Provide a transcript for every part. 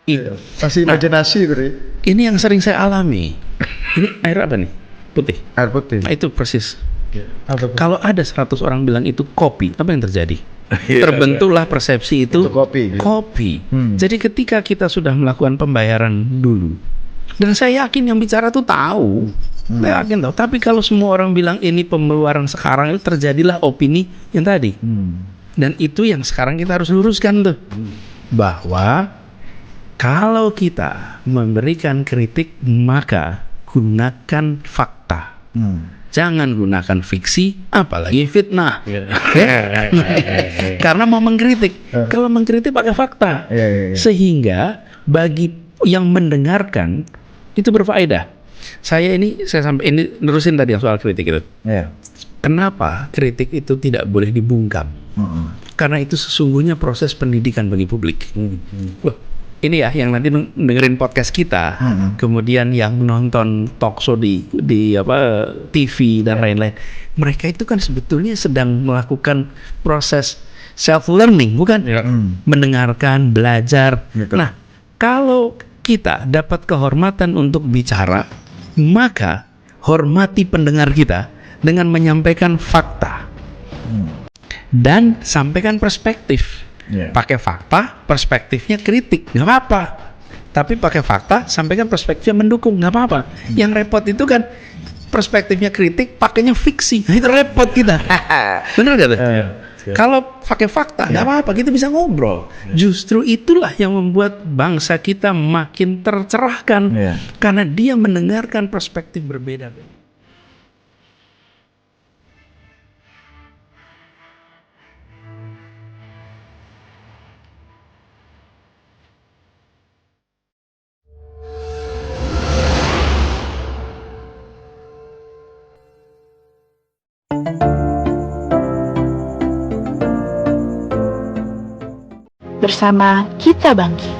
Masih imajinasi Bre. Ini yang sering saya alami. Ini air apa nih? Putih. Air putih. Nah, itu persis. Apa tuh? Kalau ada 100 orang bilang itu kopi, apa yang terjadi? Terbentuklah persepsi itu kopi. kopi. Jadi ketika kita sudah melakukan pembayaran dulu, dan saya yakin yang bicara tuh tahu, saya yakin tahu. Tapi kalau semua orang bilang ini pembayaran sekarang, itu terjadilah opini yang tadi. Dan itu yang sekarang kita harus luruskan tuh, bahwa kalau kita memberikan kritik maka gunakan fakta. Jangan gunakan fiksi, apalagi fitnah. Karena mau mengkritik. Kalau mengkritik pakai fakta. Sehingga bagi yang mendengarkan itu berfaedah. Saya sampai ini nerusin tadi yang soal kritik itu. Kenapa kritik itu tidak boleh dibungkam? Karena itu sesungguhnya proses pendidikan bagi publik. Loh, ini ya yang nanti dengerin podcast kita, kemudian yang nonton talkshow di TV dan lain-lain, mereka itu kan sebetulnya sedang melakukan proses self learning, bukan? Mendengarkan, belajar. Nah, kalau kita dapat kehormatan untuk bicara, maka hormati pendengar kita dengan menyampaikan fakta dan sampaikan perspektif. Pakai fakta, perspektifnya kritik, nggak apa-apa. Tapi pakai fakta, sampaikan perspektifnya mendukung, nggak apa-apa. Yang repot itu kan perspektifnya kritik, pakainya fiksi. Nah, itu repot kita. Bener gak tuh? Kalau pakai fakta, nggak apa-apa, kita bisa ngobrol. Justru itulah yang membuat bangsa kita makin tercerahkan, karena dia mendengarkan perspektif berbeda. Bersama kita bangkit.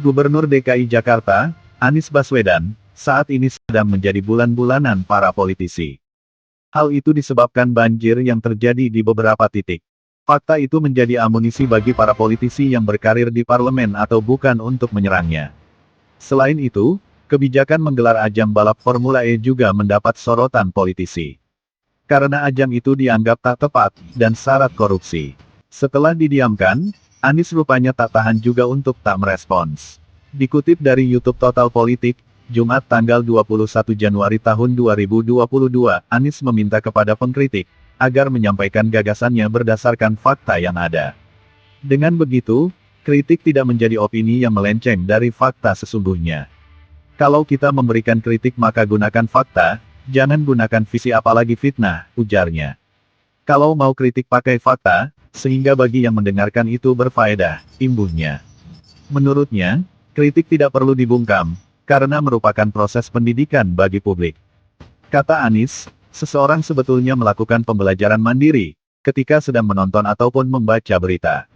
Gubernur DKI Jakarta, Anies Baswedan, saat ini sedang menjadi bulan-bulanan para politisi. Hal itu disebabkan banjir yang terjadi di beberapa titik. Fakta itu menjadi amunisi bagi para politisi yang berkarir di parlemen atau bukan untuk menyerangnya. Selain itu, kebijakan menggelar ajang balap Formula E juga mendapat sorotan politisi. Karena ajang itu dianggap tak tepat dan syarat korupsi. Setelah didiamkan, Anies rupanya tak tahan juga untuk tak merespons. Dikutip dari YouTube Total Politik, Jumat tanggal 21 Januari tahun 2022, Anies meminta kepada pengkritik agar menyampaikan gagasannya berdasarkan fakta yang ada. Dengan begitu, kritik tidak menjadi opini yang melenceng dari fakta sesungguhnya. Kalau kita memberikan kritik maka gunakan fakta, jangan gunakan visi apalagi fitnah, ujarnya. Kalau mau kritik pakai fakta, sehingga bagi yang mendengarkan itu berfaedah, imbuhnya. Menurutnya, kritik tidak perlu dibungkam, karena merupakan proses pendidikan bagi publik. Kata Anies, seseorang sebetulnya melakukan pembelajaran mandiri, ketika sedang menonton ataupun membaca berita.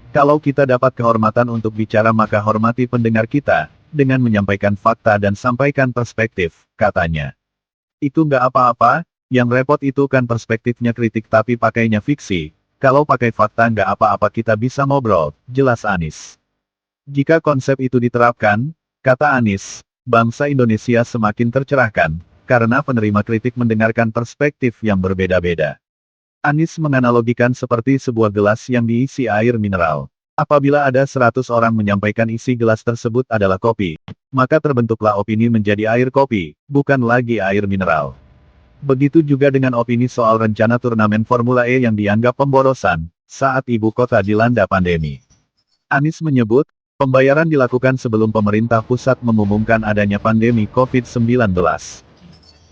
Kalau kita dapat kehormatan untuk bicara maka hormati pendengar kita, dengan menyampaikan fakta dan sampaikan perspektif, katanya. Itu nggak apa-apa, yang repot itu kan perspektifnya kritik tapi pakainya fiksi. Kalau pakai fakta nggak apa-apa kita bisa ngobrol, jelas Anies. Jika konsep itu diterapkan, kata Anies, bangsa Indonesia semakin tercerahkan, karena penerima kritik mendengarkan perspektif yang berbeda-beda. Anies menganalogikan seperti sebuah gelas yang diisi air mineral. Apabila ada 100 orang menyampaikan isi gelas tersebut adalah kopi, maka terbentuklah opini menjadi air kopi, bukan lagi air mineral. Begitu juga dengan opini soal rencana turnamen Formula E yang dianggap pemborosan, saat ibu kota dilanda pandemi. Anies menyebut, pembayaran dilakukan sebelum pemerintah pusat mengumumkan adanya pandemi COVID-19.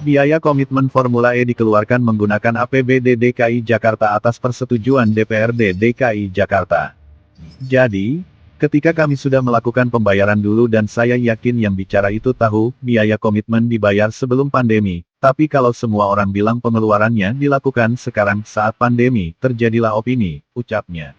Biaya komitmen Formula E dikeluarkan menggunakan APBD DKI Jakarta atas persetujuan DPRD DKI Jakarta. Jadi, ketika kami sudah melakukan pembayaran dulu dan saya yakin yang bicara itu tahu, biaya komitmen dibayar sebelum pandemi, tapi kalau semua orang bilang pengeluarannya dilakukan sekarang saat pandemi, terjadilah opini, ucapnya.